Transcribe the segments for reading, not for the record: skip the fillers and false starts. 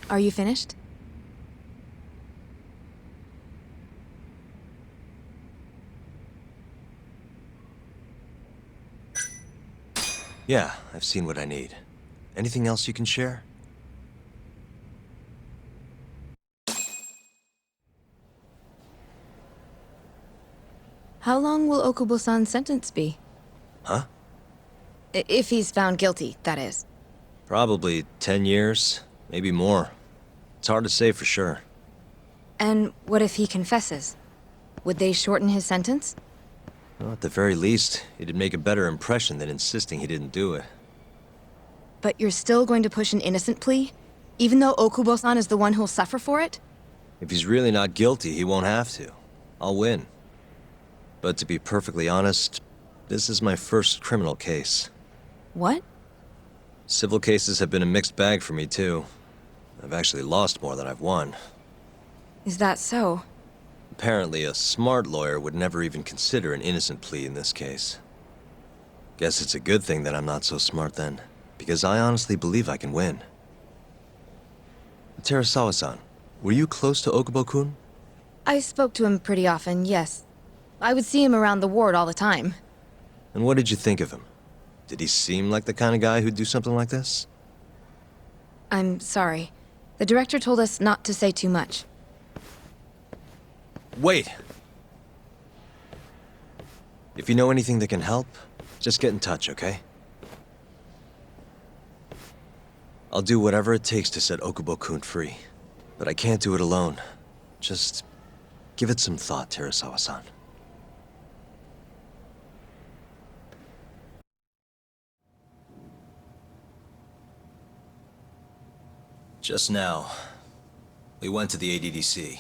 Are you finished? Yeah, I've seen what I need. Anything else you can share? How long will Okubo-san's sentence be? Huh? If he's found guilty, that is. Probably 10 years, maybe more. It's hard to say for sure. And what if he confesses? Would they shorten his sentence? Well, at the very least, it'd make a better impression than insisting he didn't do it. But you're still going to push an innocent plea? Even though Okubo-san is the one who'll suffer for it? If he's really not guilty, he won't have to. I'll win. But to be perfectly honest, this is my first criminal case. What? Civil cases have been a mixed bag for me, too. I've actually lost more than I've won. Is that so? Apparently, a smart lawyer would never even consider an innocent plea in this case. Guess it's a good thing that I'm not so smart then, because I honestly believe I can win. Terasawa-san, were you close to Okubo-kun? I spoke to him pretty often, yes. I would see him around the ward all the time. And what did you think of him? Did he seem like the kind of guy who'd do something like this? I'm sorry. The director told us not to say too much. Wait! If you know anything that can help, just get in touch, okay? I'll do whatever it takes to set Okubo-kun free. But I can't do it alone. Just give it some thought, Terasawa-san. Just now, we went to the ADDC.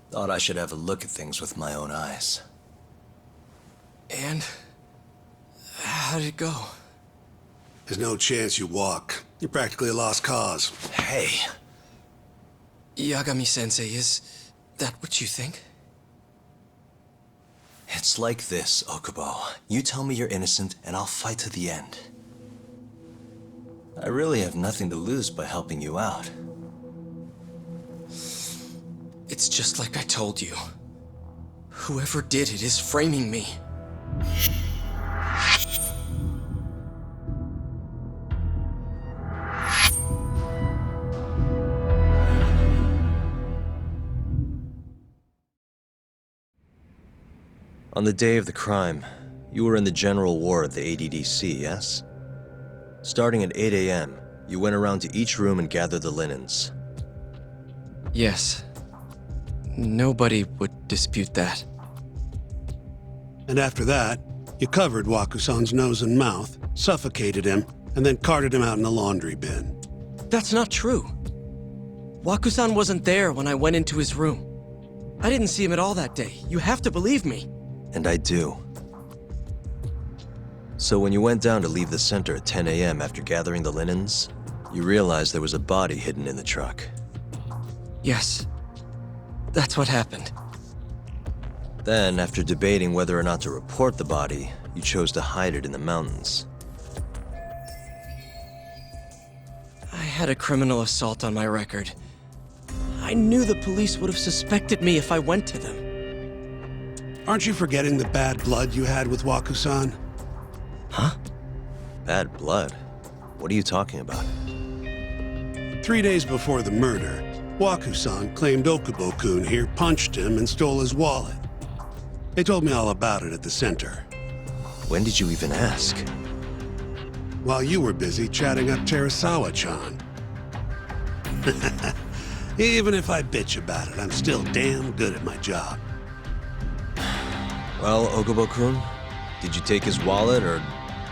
Thought I should have a look at things with my own eyes. And? How did it go? There's no chance you walk. You're practically a lost cause. Hey! Yagami-sensei, is that what you think? It's like this, Okubo. You tell me you're innocent, and I'll fight to the end. I really have nothing to lose by helping you out. It's just like I told you. Whoever did it is framing me. On the day of the crime, you were in the general ward at the ADDC, yes? Starting at 8 a.m., you went around to each room and gathered the linens. Yes. Nobody would dispute that. And after that, you covered Wakusan's nose and mouth, suffocated him, and then carted him out in a laundry bin. That's not true. Wakusan wasn't there when I went into his room. I didn't see him at all that day. You have to believe me. And I do. So when you went down to leave the center at 10 a.m. after gathering the linens, you realized there was a body hidden in the truck. Yes. That's what happened. Then, after debating whether or not to report the body, you chose to hide it in the mountains. I had a criminal assault on my record. I knew the police would have suspected me if I went to them. Aren't you forgetting the bad blood you had with Wakusan? Huh? Bad blood? What are you talking about? 3 days before the murder, Wakusan claimed Okubo-kun here punched him and stole his wallet. They told me all about it at the center. When did you even ask? While you were busy chatting up Terasawa-chan. Even if I bitch about it, I'm still damn good at my job. Well, Okubo-kun, did you take his wallet or...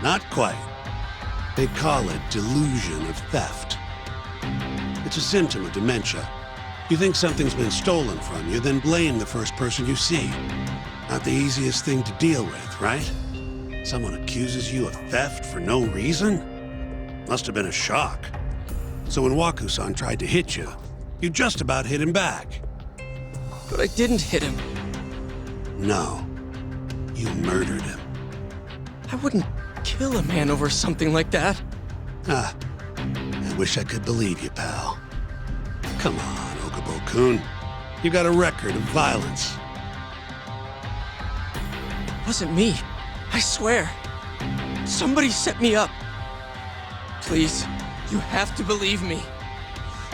Not quite. They call it delusion of theft. It's a symptom of dementia. You think something's been stolen from you, then blame the first person you see. Not the easiest thing to deal with, right? Someone accuses you of theft for no reason? Must have been a shock. So when Wakusan tried to hit you, you just about hit him back. But I didn't hit him. No. You murdered him. I wouldn't kill a man over something like that. Ah. And wish I could believe you, pal. Come on, Okubo-kun. You got a record of violence. Wasn't me. I swear. Somebody set me up. Please, you have to believe me.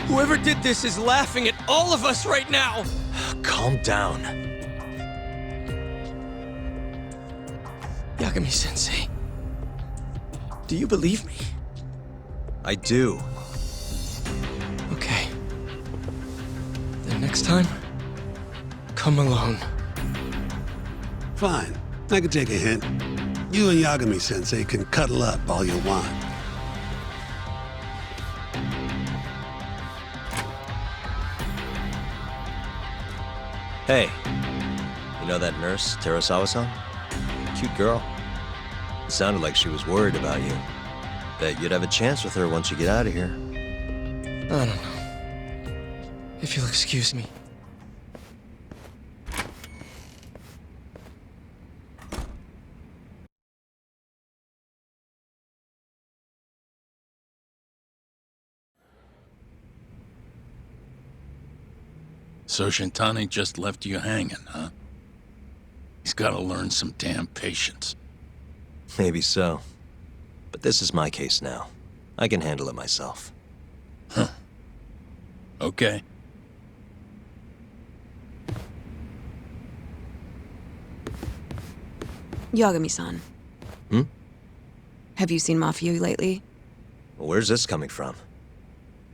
Whoever did this is laughing at all of us right now. Calm down. Yagami-sensei, do you believe me? I do. Okay. Then next time, come alone. Fine. I can take a hint. You and Yagami-sensei can cuddle up all you want. Hey, you know that nurse, Terasawa-san? Cute girl. It sounded like she was worried about you. Bet you'd have a chance with her once you get out of here. I don't know. If you'll excuse me. So Shintani just left you hanging, huh? He's gotta learn some damn patience. Maybe so. But this is my case now. I can handle it myself. Okay. Yagami-san. Hmm? Have you seen Mafia lately? Where's this coming from?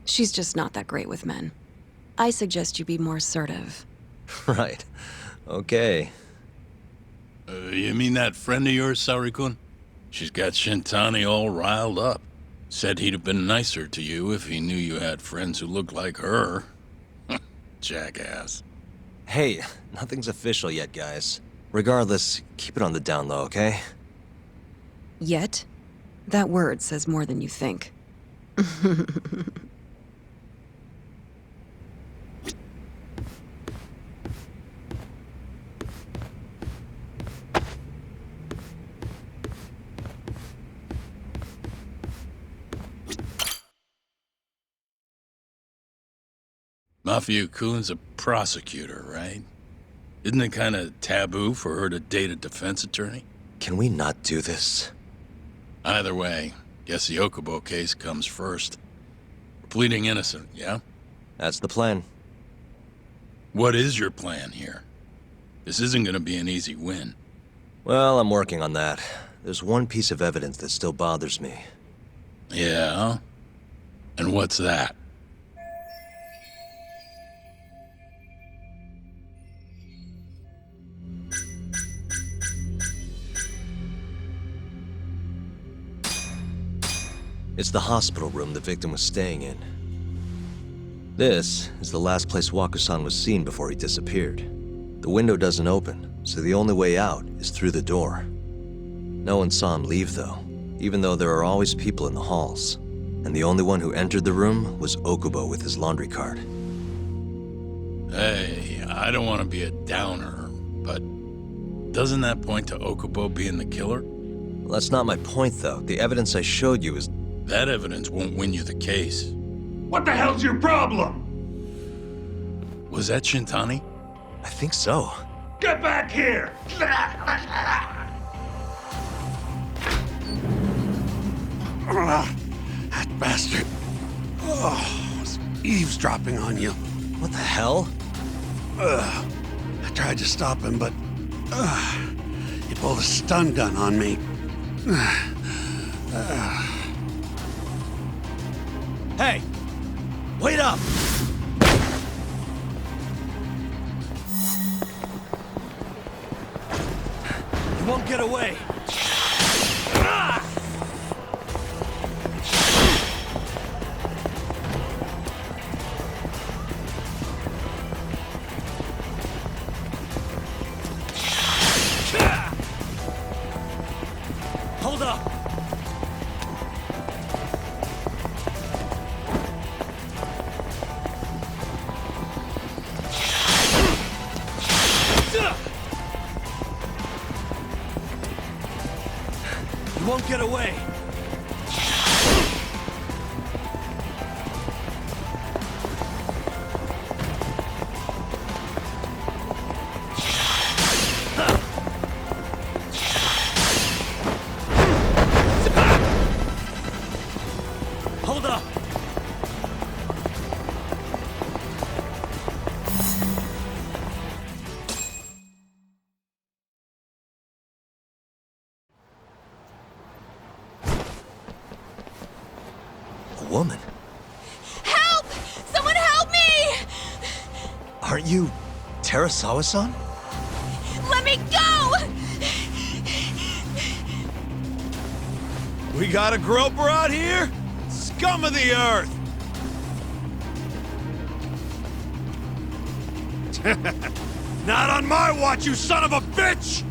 She's just not that great with men. I suggest you be more assertive. Right. Okay. You mean that friend of yours, Saori-kun? She's got Shintani all riled up. Said he'd have been nicer to you if he knew you had friends who looked like her. Jackass. Hey, nothing's official yet, guys. Regardless, keep it on the down low, okay? Yet? That word says more than you think. Mafia-kun's a prosecutor, right? Isn't it kind of taboo for her to date a defense attorney? Can we not do this? Either way, guess the Okubo case comes first. We're pleading innocent, yeah? That's the plan. What is your plan here? This isn't gonna be an easy win. Well, I'm working on that. There's one piece of evidence that still bothers me. Yeah? And what's that? It's the hospital room the victim was staying in. This is the last place Wakusan was seen before he disappeared. The window doesn't open, so the only way out is through the door. No one saw him leave, though, even though there are always people in the halls. And the only one who entered the room was Okubo with his laundry cart. Hey, I don't want to be a downer, but doesn't that point to Okubo being the killer? Well, that's not my point, though. The evidence I showed you is... That evidence won't win you the case. What the hell's your problem? Was that Shintani? I think so. Get back here! That bastard. Oh, was eavesdropping on you. What the hell? I tried to stop him, but he pulled a stun gun on me. Hey! Wait up! You won't get away! Hold up! woman. Help! Someone help me! Aren't you Terasawa-san? Let me go! We got a groper out here? Scum of the earth! Not on my watch, you son of a bitch!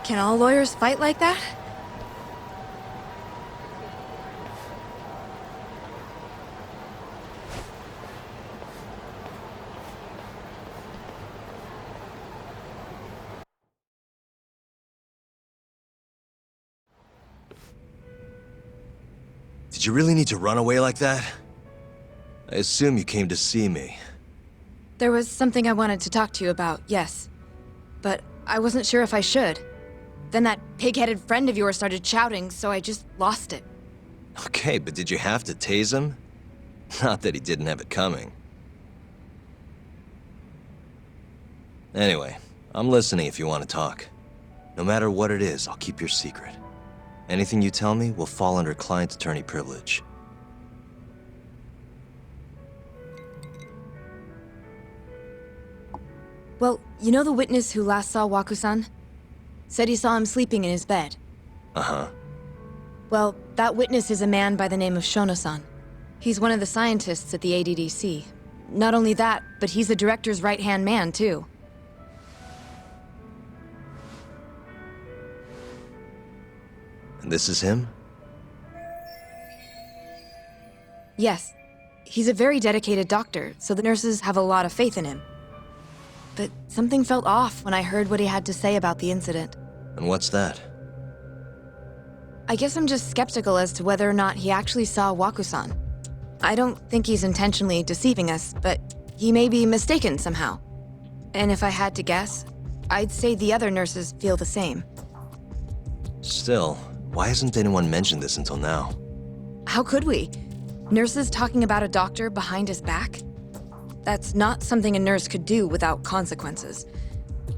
Can all lawyers fight like that? Did you really need to run away like that? I assume you came to see me. There was something I wanted to talk to you about, yes. But I wasn't sure if I should. Then that pig-headed friend of yours started shouting, so I just lost it. Okay, but did you have to tase him? Not that he didn't have it coming. Anyway, I'm listening if you want to talk. No matter what it is, I'll keep your secret. Anything you tell me will fall under client attorney privilege. Well, you know the witness who last saw Waku-san? Said he saw him sleeping in his bed. Uh-huh. Well, that witness is a man by the name of Shono-san. He's one of the scientists at the ADDC. Not only that, but he's the director's right-hand man, too. And this is him? Yes. He's a very dedicated doctor, so the nurses have a lot of faith in him. But something felt off when I heard what he had to say about the incident. And what's that? I guess I'm just skeptical as to whether or not he actually saw Waku-san. I don't think he's intentionally deceiving us, but he may be mistaken somehow. And if I had to guess, I'd say the other nurses feel the same. Still, why hasn't anyone mentioned this until now? How could we? Nurses talking about a doctor behind his back? That's not something a nurse could do without consequences.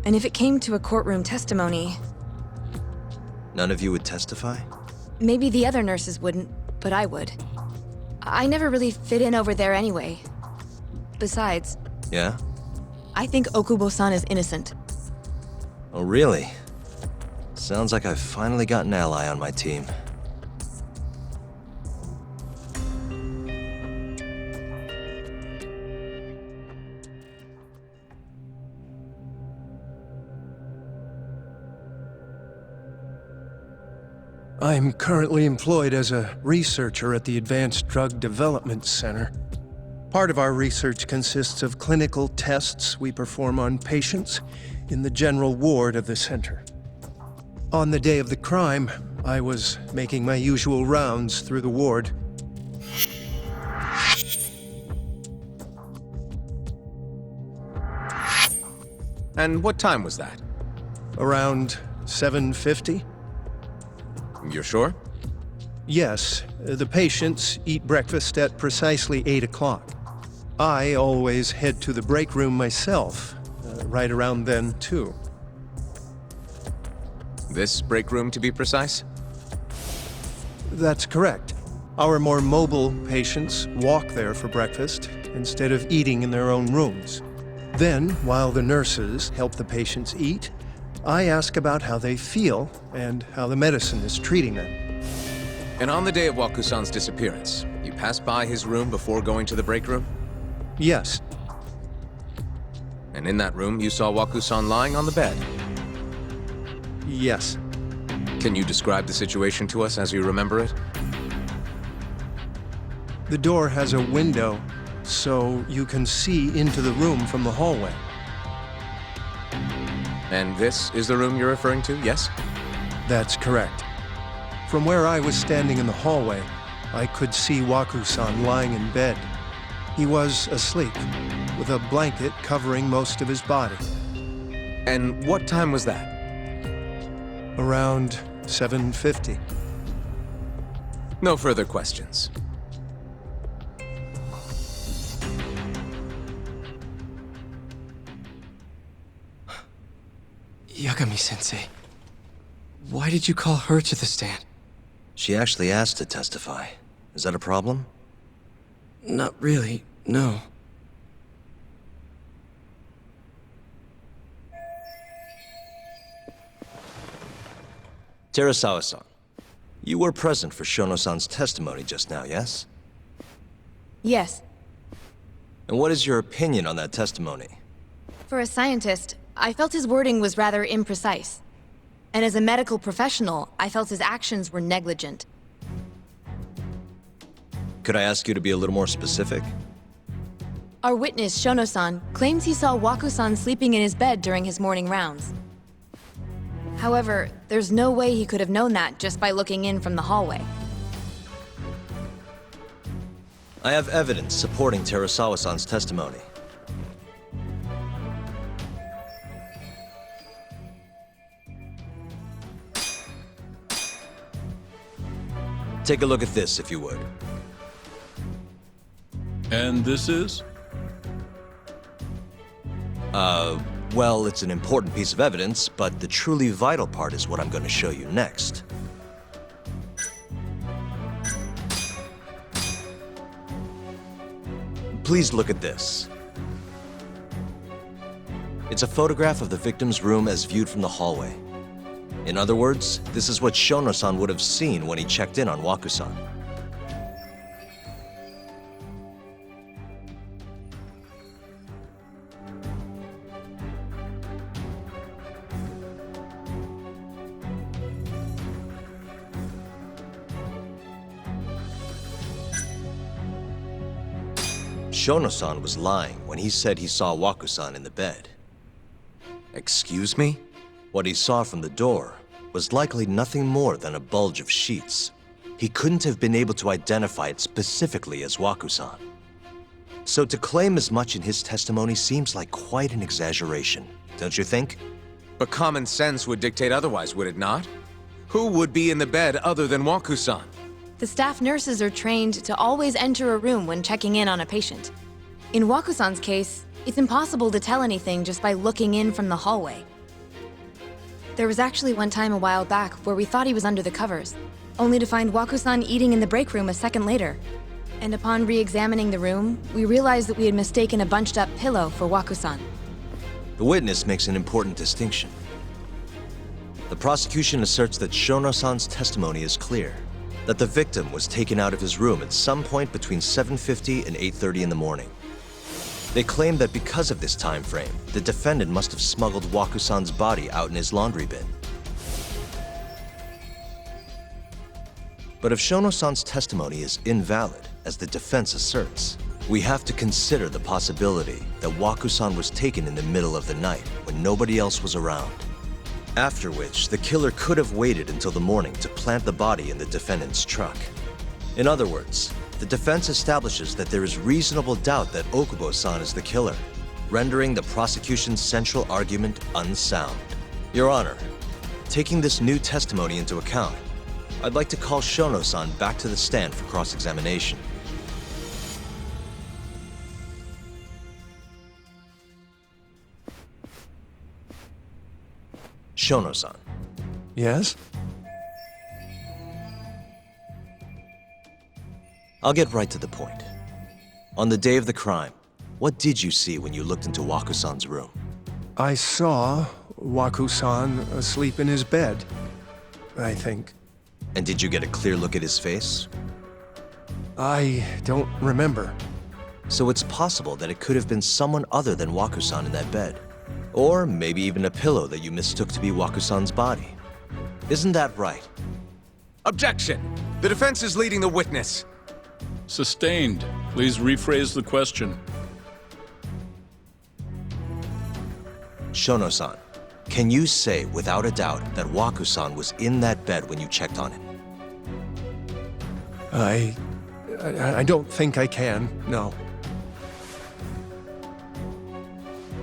And if it came to a courtroom testimony, None of you would testify? maybe the other nurses wouldn't, but I would. I never really fit in over there anyway. Besides, Yeah? I think Okubo-san is innocent. Oh, really? Sounds like I've finally got an ally on my team. I'm currently employed as a researcher at the Advanced Drug Development Center. Part of our research consists of clinical tests we perform on patients in the general ward of the center. On the day of the crime, I was making my usual rounds through the ward. And what time was that? Around 7:50? You're sure? Yes, the patients eat breakfast at precisely 8 o'clock. I always head to the break room myself, right around then, too. This break room, to be precise? That's correct. Our more mobile patients walk there for breakfast instead of eating in their own rooms. Then, while the nurses help the patients eat, I ask about how they feel and how the medicine is treating them. And on the day of Wakusan's disappearance, you passed by his room before going to the break room? Yes, And in that room, you saw Wakusan lying on the bed. yes. Can you describe the situation to us as you remember it? The door has a window, so you can see into the room from the hallway. And this is the room you're referring to, yes? That's correct. From where I was standing in the hallway, I could see Wakusan lying in bed. He was asleep, with a blanket covering most of his body. And what time was that? Around 7:50. No further questions. Yagami-sensei, why did you call her to the stand? She actually asked to testify. Is that a problem? Not really, no. Terasawa-san, you were present for Shono-san's testimony just now, yes? Yes. And what is your opinion on that testimony? For a scientist, I felt his wording was rather imprecise. And as a medical professional, I felt his actions were negligent. Could I ask you to be a little more specific? Our witness, Shono-san, claims he saw Waku-san sleeping in his bed during his morning rounds. However, there's no way he could have known that just by looking in from the hallway. I have evidence supporting Terasawa-san's testimony. Take a look at this, if you would. And this is? Well, it's an important piece of evidence, but the truly vital part is what I'm going to show you next. Please look at this. It's a photograph of the victim's room as viewed from the hallway. In other words, this is what Shono-san would have seen when he checked in on Waku-san. Shono-san was lying when he said he saw Waku-san in the bed. Excuse me? What he saw from the door was likely nothing more than a bulge of sheets. He couldn't have been able to identify it specifically as Waku-san. So to claim as much in his testimony seems like quite an exaggeration, don't you think? But common sense would dictate otherwise, would it not? Who would be in the bed other than Waku-san? The staff nurses are trained to always enter a room when checking in on a patient. In Waku-san's case, it's impossible to tell anything just by looking in from the hallway. There was actually one time a while back where we thought he was under the covers, only to find Waku-san eating in the break room a second later. And upon re-examining the room, we realized that we had mistaken a bunched-up pillow for Waku-san. The witness makes an important distinction. The prosecution asserts that Shono-san's testimony is clear, that the victim was taken out of his room at some point between 7:50 and 8:30 in the morning. They claim that because of this time frame, the defendant must have smuggled Waku-san's body out in his laundry bin. But if Shono-san's testimony is invalid, as the defense asserts, we have to consider the possibility that Waku-san was taken in the middle of the night when nobody else was around. After which, the killer could have waited until the morning to plant the body in the defendant's truck. In other words, the defense establishes that there is reasonable doubt that Okubo-san is the killer, rendering the prosecution's central argument unsound. Your Honor, taking this new testimony into account, I'd like to call Shono-san back to the stand for cross-examination. Shono-san. Yes? I'll get right to the point. On the day of the crime, what did you see when you looked into Waku-san's room? I saw Waku-san asleep in his bed, I think. And did you get a clear look at his face? I don't remember. So it's possible that it could have been someone other than Waku-san in that bed. Or maybe even a pillow that you mistook to be Waku-san's body. Isn't that right? Objection! The defense is leading the witness. Sustained. Please rephrase the question. Shono-san, can you say without a doubt that Waku-san was in that bed when you checked on him? I don't think I can, no.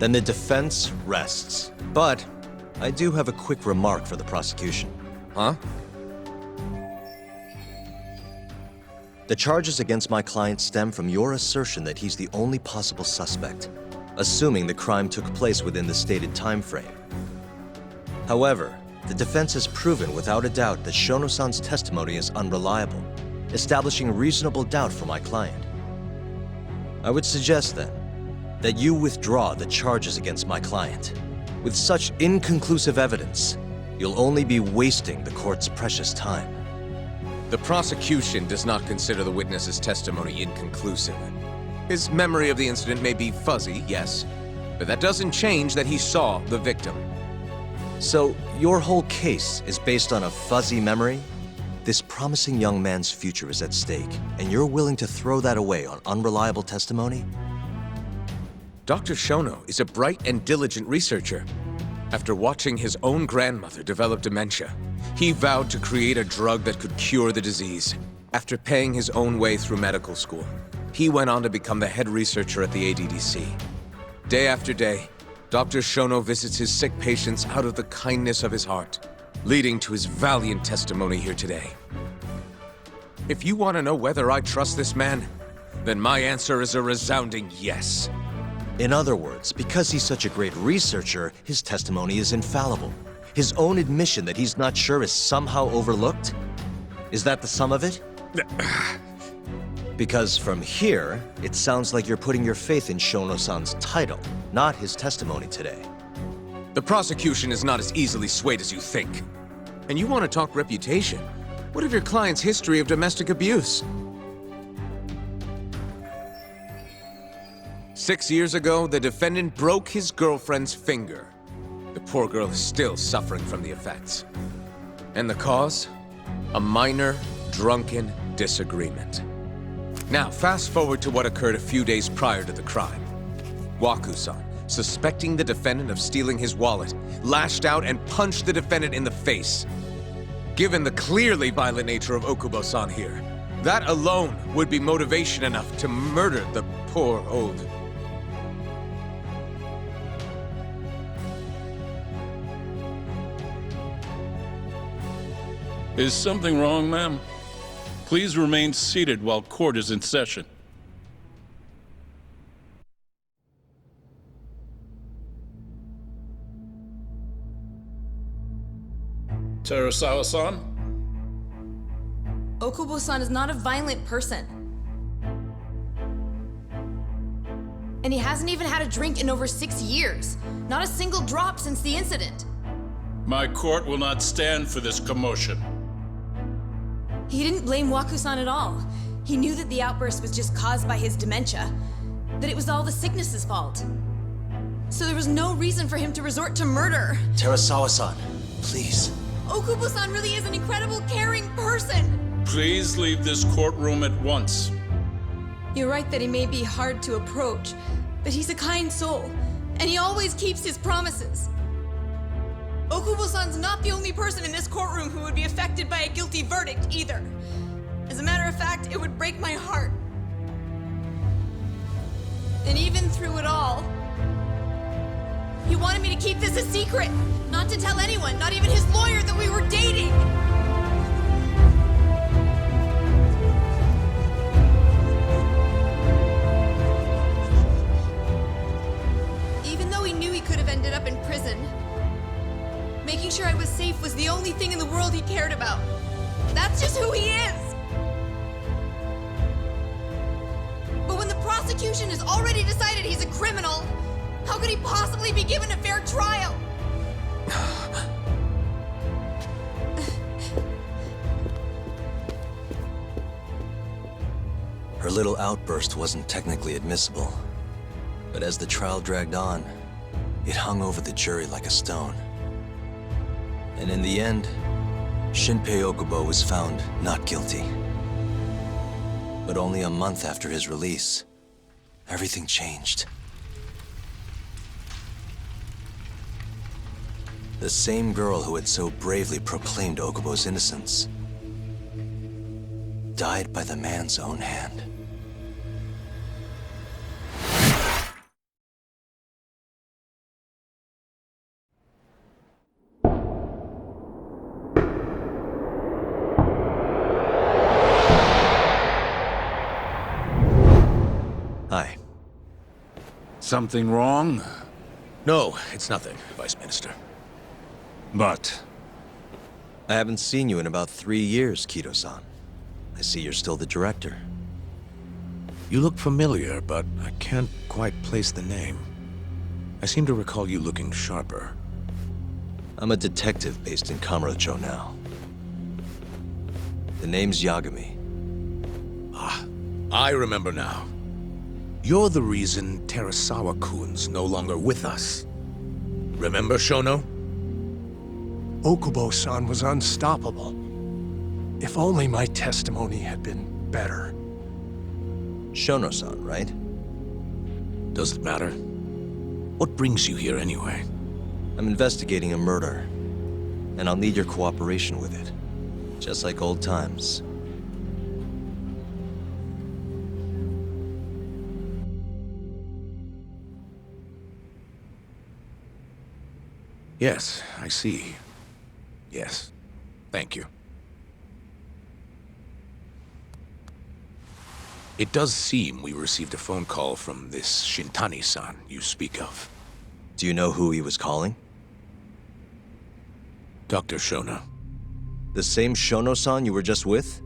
Then the defense rests. But I do have a quick remark for the prosecution. Huh? The charges against my client stem from your assertion that he's the only possible suspect, assuming the crime took place within the stated time frame. However, the defense has proven without a doubt that Shono-san's testimony is unreliable, establishing reasonable doubt for my client. I would suggest then that you withdraw the charges against my client. With such inconclusive evidence, you'll only be wasting the court's precious time. The prosecution does not consider the witness's testimony inconclusive. His memory of the incident may be fuzzy, yes, but that doesn't change that he saw the victim. So, your whole case is based on a fuzzy memory? This promising young man's future is at stake, and you're willing to throw that away on unreliable testimony? Dr. Shono is a bright and diligent researcher. After watching his own grandmother develop dementia, he vowed to create a drug that could cure the disease. After paying his own way through medical school, he went on to become the head researcher at the ADDC. Day after day, Dr. Shono visits his sick patients out of the kindness of his heart, leading to his valiant testimony here today. If you want to know whether I trust this man, then my answer is a resounding yes. In other words, because he's such a great researcher, his testimony is infallible. His own admission that he's not sure is somehow overlooked? Is that the sum of it? Because from here, it sounds like you're putting your faith in Shono-san's title, not his testimony today. The prosecution is not as easily swayed as you think. And you want to talk reputation? What of your client's history of domestic abuse? 6 years ago, the defendant broke his girlfriend's finger. The poor girl is still suffering from the effects. And the cause? A minor, drunken disagreement. Now, fast forward to what occurred a few days prior to the crime. Waku-san, suspecting the defendant of stealing his wallet, lashed out and punched the defendant in the face. Given the clearly violent nature of Okubo-san here, that alone would be motivation enough to murder the poor old... Is something wrong, ma'am? Please remain seated while court is in session. Terasawa-san? Okubo-san is not a violent person. And he hasn't even had a drink in over 6 years. Not a single drop since the incident. My court will not stand for this commotion. He didn't blame Waku-san at all. He knew that the outburst was just caused by his dementia, that it was all the sickness's fault. So there was no reason for him to resort to murder. Terasawa-san, please. Okubo-san really is an incredible, caring person. Please leave this courtroom at once. You're right that he may be hard to approach, but he's a kind soul, and he always keeps his promises. Okubo-san's not the only person in this courtroom who would be affected by a guilty verdict, either. As a matter of fact, it would break my heart. And even through it all, he wanted me to keep this a secret, not to tell anyone, not even his lawyer, that we were dating. Even though he knew he could have ended up in prison, making sure I was safe was the only thing in the world he cared about. That's just who he is. prosecution has already decided he's a criminal. How could he possibly be given a fair trial? Her little outburst wasn't technically admissible, but as the trial dragged on, it hung over the jury like a stone. And in the end, Shinpei Okubo was found not guilty. But only a month after his release, everything changed. The same girl who had so bravely proclaimed Okubo's innocence died by the man's own hand. Hi. Something wrong? No, it's nothing, Vice Minister. But I haven't seen you in about 3 years, Kido-san. I see you're still the director. You look familiar, but I can't quite place the name. I seem to recall you looking sharper. I'm a detective based in Kamurocho now. The name's Yagami. Ah, I remember now. You're the reason Terasawa-kun's no longer with us. Remember, Shono? Okubo-san was unstoppable. If only my testimony had been better. Shono-san, right? Does it matter? What brings you here anyway? I'm investigating a murder, and I'll need your cooperation with it. Just like old times. Yes, I see. Yes. Thank you. It does seem we received a phone call from this Shintani-san you speak of. Do you know who he was calling? Dr. Shono. The same Shono-san you were just with?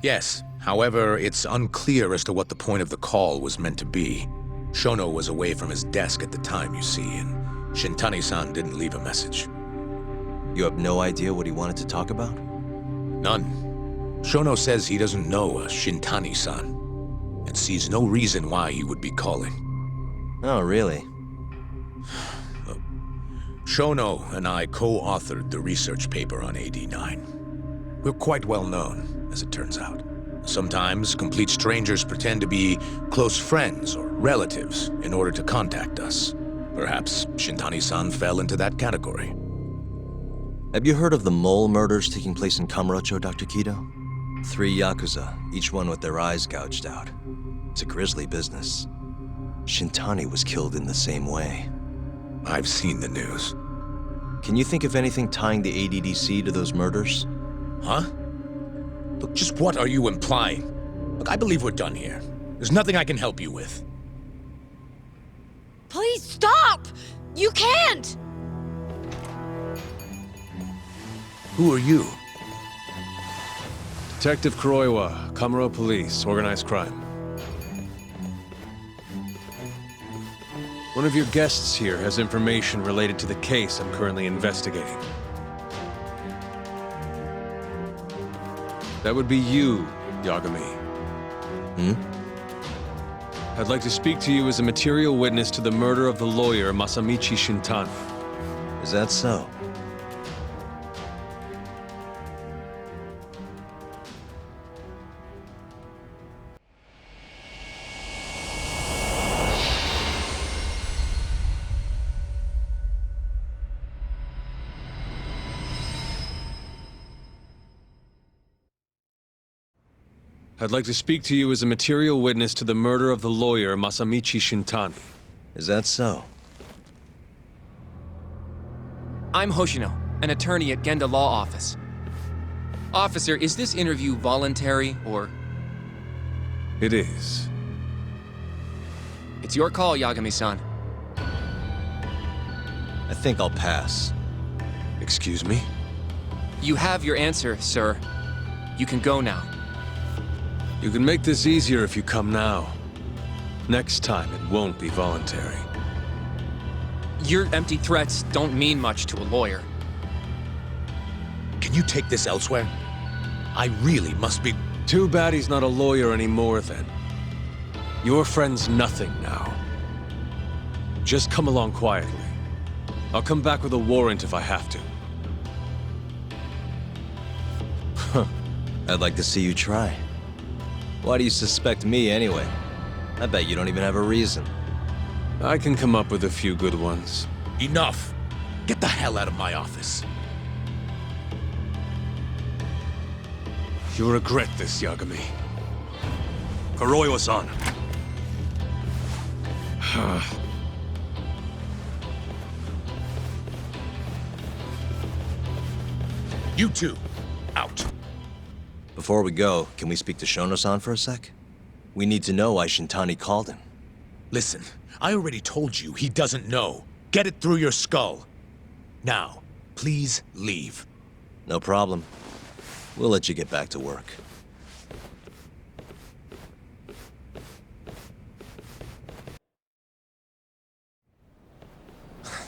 Yes. However, it's unclear as to what the point of the call was meant to be. Shono was away from his desk at the time, you see, and Shintani-san didn't leave a message. You have no idea what he wanted to talk about? None. Shono says he doesn't know a Shintani-san, and sees no reason why he would be calling. Oh, really? Shono and I co-authored the research paper on AD9. We're quite well known, as it turns out. Sometimes complete strangers pretend to be close friends or relatives in order to contact us. Perhaps Shintani-san fell into that category. Have you heard of the mole murders taking place in Kamurocho, Dr. Kido? 3 Yakuza, each one with their eyes gouged out. It's a grisly business. Shintani was killed in the same way. I've seen the news. Can you think of anything tying the ADDC to those murders? Huh? Look, just what are you implying? Look, I believe we're done here. There's nothing I can help you with. Please stop! You can't! Who are you? Detective Kuroiwa, Kamuro Police, Organized Crime. One of your guests here has information related to the case I'm currently investigating. That would be you, Yagami. I'd like to speak to you as a material witness to the murder of the lawyer Masamichi Shintani. Is that so? I'd like to speak to you as a material witness to the murder of the lawyer Masamichi Shintani. Is that so? I'm Hoshino, an attorney at Genda Law Office. Officer, is this interview voluntary, or...? It is. It's your call, Yagami-san. I think I'll pass. Excuse me? You have your answer, sir. You can go now. You can make this easier if you come now. Next time, it won't be voluntary. Your empty threats don't mean much to a lawyer. Can you take this elsewhere? I really must be... Too bad he's not a lawyer anymore, then. Your friend's nothing now. Just come along quietly. I'll come back with a warrant if I have to. I'd like to see you try. Why do you suspect me anyway? I bet you don't even have a reason. I can come up with a few good ones. Enough! Get the hell out of my office. You'll regret this, Yagami. Kuroiwa-san. You two, out. Before we go, can we speak to Shono-san for a sec? We need to know why Shintani called him. Listen, I already told you he doesn't know. Get it through your skull. Now, please leave. No problem. We'll let you get back to work.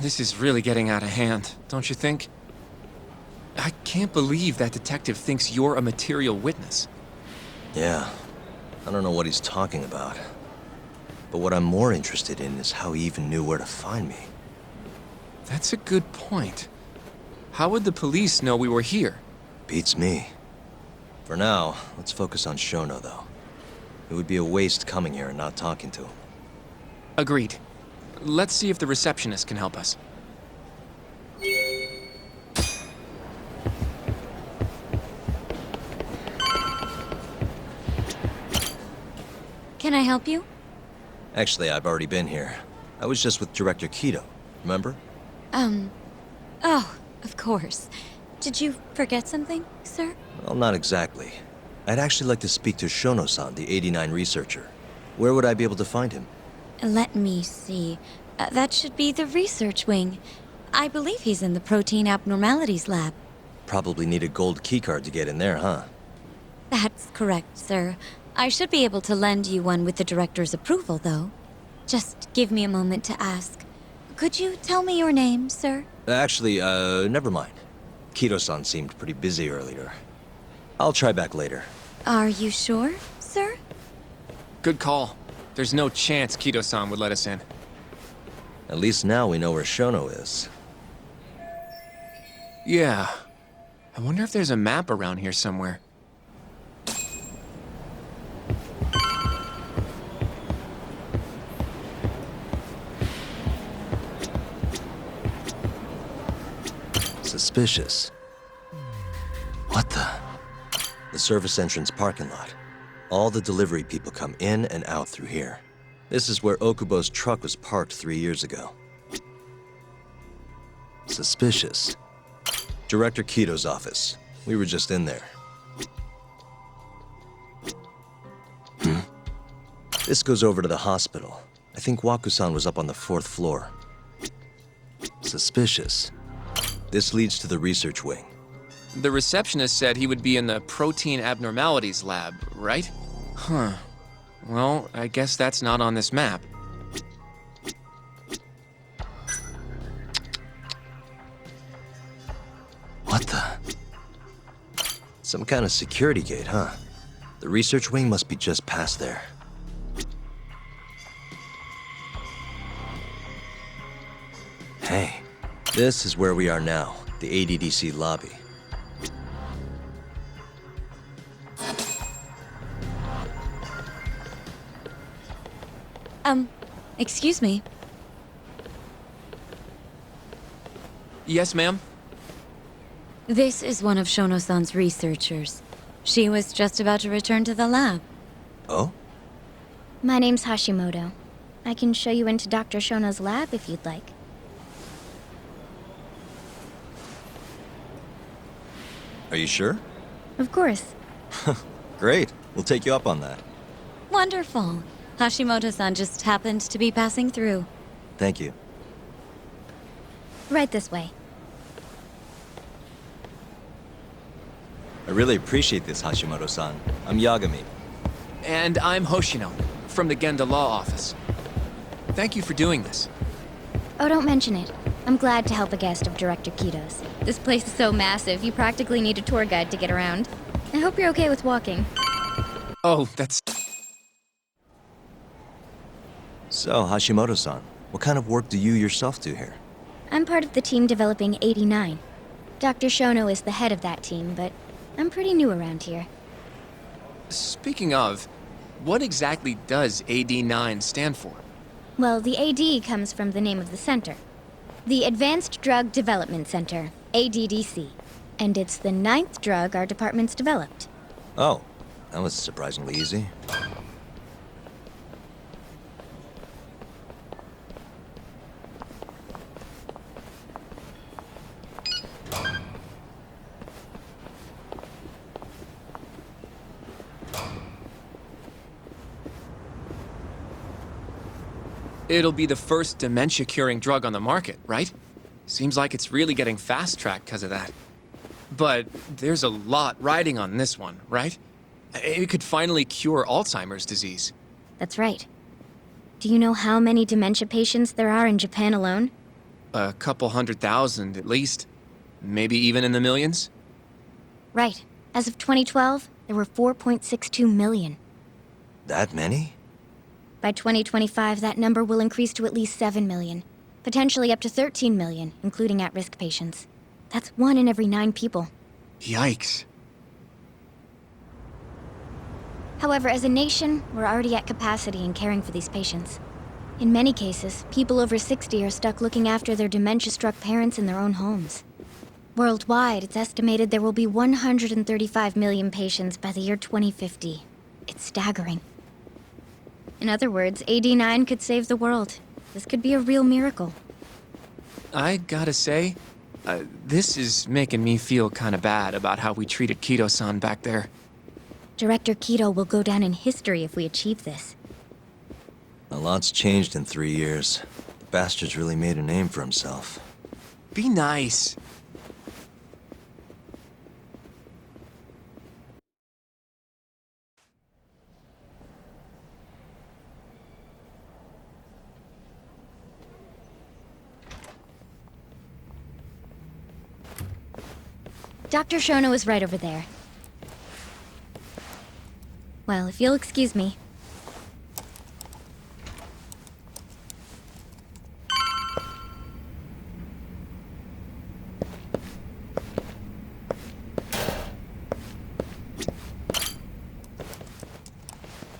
This is really getting out of hand, don't you think? I can't believe that detective thinks you're a material witness. Yeah. I don't know what he's talking about. But what I'm more interested in is how he even knew where to find me. That's a good point. How would the police know we were here? Beats me. For now, let's focus on Shono, though. It would be a waste coming here and not talking to him. Agreed. Let's see if the receptionist can help us. Can I help you? Actually, I've already been here. I was just with Director Kido, remember? Oh, of course. Did you forget something, sir? Well, not exactly. I'd actually like to speak to Shono-san, the 89 researcher. Where would I be able to find him? Let me see. That should be the research wing. I believe he's in the protein abnormalities lab. Probably need a gold keycard to get in there, huh? That's correct, sir. I should be able to lend you one with the director's approval, though. Just give me a moment to ask. Could you tell me your name, sir? Actually, never mind. Kido-san seemed pretty busy earlier. I'll try back later. Are you sure, sir? Good call. There's no chance Kido-san would let us in. At least now we know where Shono is. Yeah. I wonder if there's a map around here somewhere. Suspicious. What the? The service entrance parking lot. All the delivery people come in and out through here. This is where Okubo's truck was parked 3 years ago. Suspicious. Director Kido's office. We were just in there. This goes over to the hospital. I think Waku-san was up on the 4th floor. Suspicious. This leads to the research wing. The receptionist said he would be in the protein abnormalities lab, right? Huh. Well, I guess that's not on this map. What the? Some kind of security gate, huh? The research wing must be just past there. Hey, this is where we are now, the ADDC lobby. Excuse me. Yes, ma'am? This is one of Shono-san's researchers. She was just about to return to the lab. Oh? My name's Hashimoto. I can show you into Dr. Shono's lab if you'd like. Are you sure? Of course. Great. We'll take you up on that. Wonderful. Hashimoto-san just happened to be passing through. Thank you. Right this way. I really appreciate this, Hashimoto-san. I'm Yagami. And I'm Hoshino, from the Genda Law Office. Thank you for doing this. Oh, don't mention it. I'm glad to help a guest of Director Kito's. This place is so massive, you practically need a tour guide to get around. I hope you're okay with walking. Oh, that's... So, Hashimoto-san, what kind of work do you yourself do here? I'm part of the team developing 89. Dr. Shono is the head of that team, but I'm pretty new around here. Speaking of, what exactly does AD9 stand for? Well, the AD comes from the name of the center. The Advanced Drug Development Center, ADDC. And it's the 9th drug our department's developed. Oh, that was surprisingly easy. It'll be the first dementia-curing drug on the market, right? Seems like it's really getting fast-tracked because of that. But there's a lot riding on this one, right? It could finally cure Alzheimer's disease. That's right. Do you know how many dementia patients there are in Japan alone? A couple 100,000 at least. Maybe even in the millions? Right. As of 2012, there were 4.62 million. That many? By 2025, that number will increase to at least 7 million. Potentially up to 13 million, including at-risk patients. That's 1 in every 9 people. Yikes. However, as a nation, we're already at capacity in caring for these patients. In many cases, people over 60 are stuck looking after their dementia-struck parents in their own homes. Worldwide, it's estimated there will be 135 million patients by the year 2050. It's staggering. In other words, AD9 could save the world. This could be a real miracle. I gotta say, this is making me feel kinda bad about how we treated Kito-san back there. Director Kito will go down in history if we achieve this. A lot's changed in 3 years. The bastard's really made a name for himself. Be nice. Dr. Shono is right over there. Well, if you'll excuse me.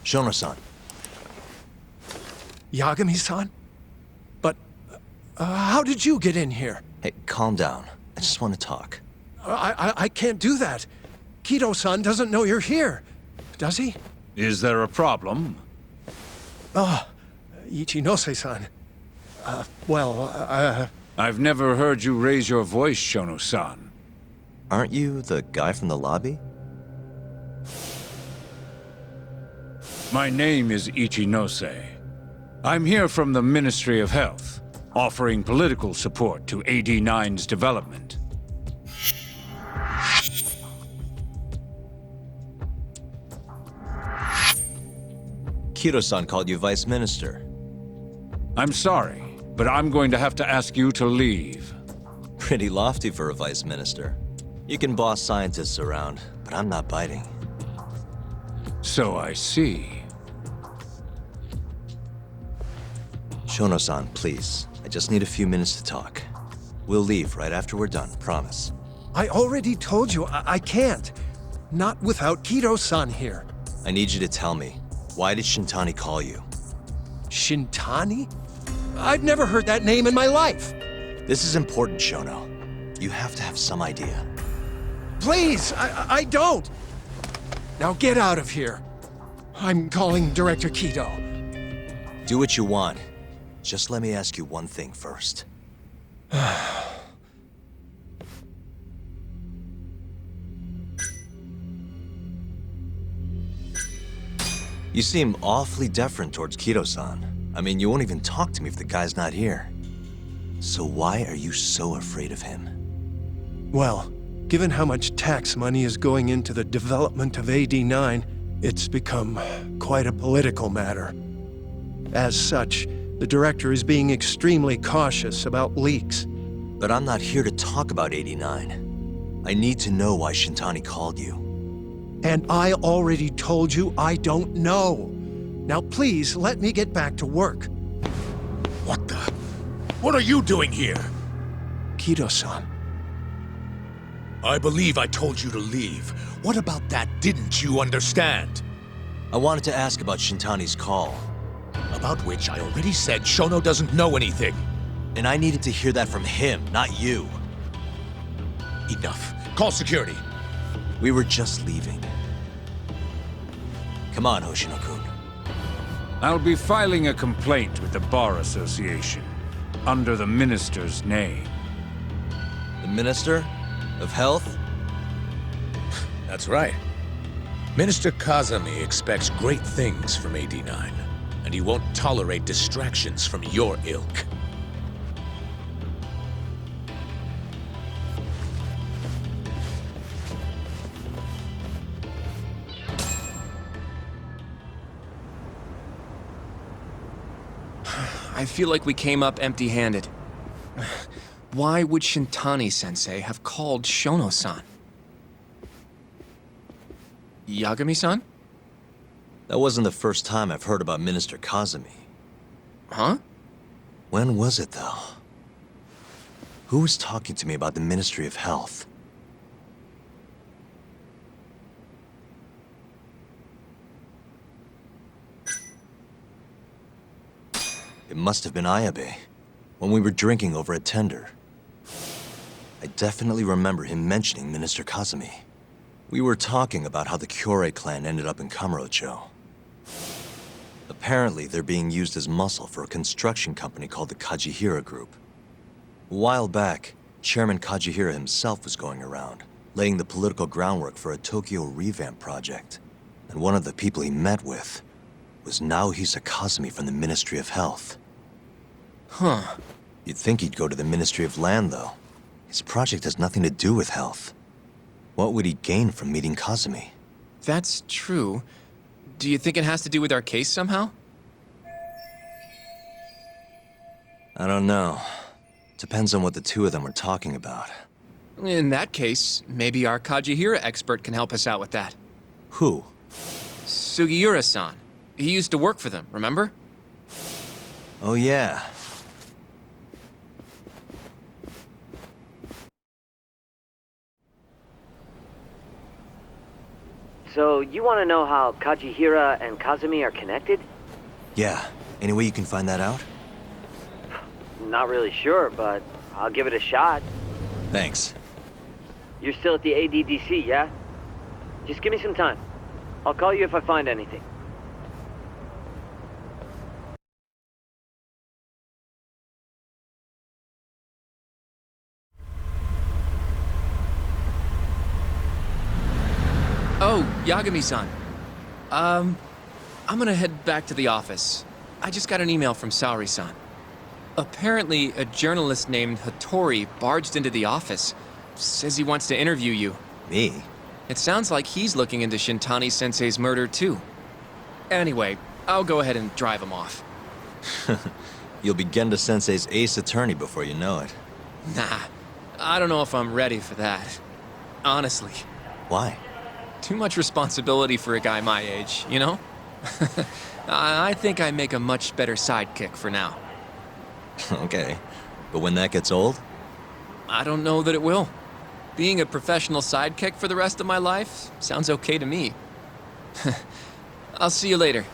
Shono-san. Yagami-san? But, how did you get in here? Hey, calm down. I just want to talk. I can't do that. Kito-san doesn't know you're here. Does he? Is there a problem? Oh, Ichinose-san. I've never heard you raise your voice, Shono-san. Aren't you the guy from the lobby? My name is Ichinose. I'm here from the Ministry of Health, offering political support to AD9's development. Kito-san called you Vice Minister. I'm sorry, but I'm going to have to ask you to leave. Pretty lofty for a Vice Minister. You can boss scientists around, but I'm not biting. So I see. Shono-san, please. I just need a few minutes to talk. We'll leave right after we're done, promise. I already told you I can't. Not without Kito-san here. I need you to tell me, why did Shintani call you? Shintani? I've never heard that name in my life. This is important, Shono. You have to have some idea. Please, I don't. Now get out of here. I'm calling Director Kito. Do what you want. Just let me ask you one thing first. You seem awfully deferent towards Kito-san. I mean, you won't even talk to me if the guy's not here. So why are you so afraid of him? Well, given how much tax money is going into the development of AD9, It's become quite a political matter. As such, the director is being extremely cautious about leaks. But I'm not here to talk about 89. I need to know why Shintani called you. And I already told you I don't know. Now please, let me get back to work. What the? What are you doing here? Kido-san. I believe I told you to leave. What about that didn't you understand? I wanted to ask about Shintani's call. About which I already said Shono doesn't know anything. And I needed to hear that from him, not you. Enough. Call security. We were just leaving. Come on, Hoshino-kun. I'll be filing a complaint with the Bar Association, under the Minister's name. The Minister of Health? That's right. Minister Kazami expects great things from 89, and he won't tolerate distractions from your ilk. I feel like we came up empty-handed. Why would Shintani-sensei have called Shono-san? Yagami-san? That wasn't the first time I've heard about Minister Kazami. Huh? When was it, though? Who was talking to me about the Ministry of Health? It must have been Ayabe, when we were drinking over at Tender. I definitely remember him mentioning Minister Kazami. We were talking about how the Kyorei clan ended up in Kamurocho. Apparently, they're being used as muscle for a construction company called the Kajihira Group. A while back, Chairman Kajihira himself was going around, laying the political groundwork for a Tokyo revamp project. And one of the people he met with was Naohisa Kazami from the Ministry of Health. Huh. You'd think he'd go to the Ministry of Land, though. His project has nothing to do with health. What would he gain from meeting Kazami? That's true. Do you think it has to do with our case somehow? I don't know. Depends on what the two of them were talking about. In that case, maybe our Kajihira expert can help us out with that. Who? Sugiura-san. He used to work for them, remember? Oh, yeah. So, you want to know how Kajihira and Kazami are connected? Yeah. Any way you can find that out? Not really sure, but I'll give it a shot. Thanks. You're still at the ADDC, yeah? Just give me some time. I'll call you if I find anything. Oh, Yagami-san. I'm gonna head back to the office. I just got an email from Saori-san. Apparently, a journalist named Hattori barged into the office. Says he wants to interview you. Me? It sounds like he's looking into Shintani-sensei's murder, too. Anyway, I'll go ahead and drive him off. You'll be Genda-sensei's ace attorney before you know it. Nah, I don't know if I'm ready for that. Honestly. Why? Too much responsibility for a guy my age, you know? I think I make a much better sidekick for now. Okay. But when that gets old? I don't know that it will. Being a professional sidekick for the rest of my life sounds okay to me. I'll see you later.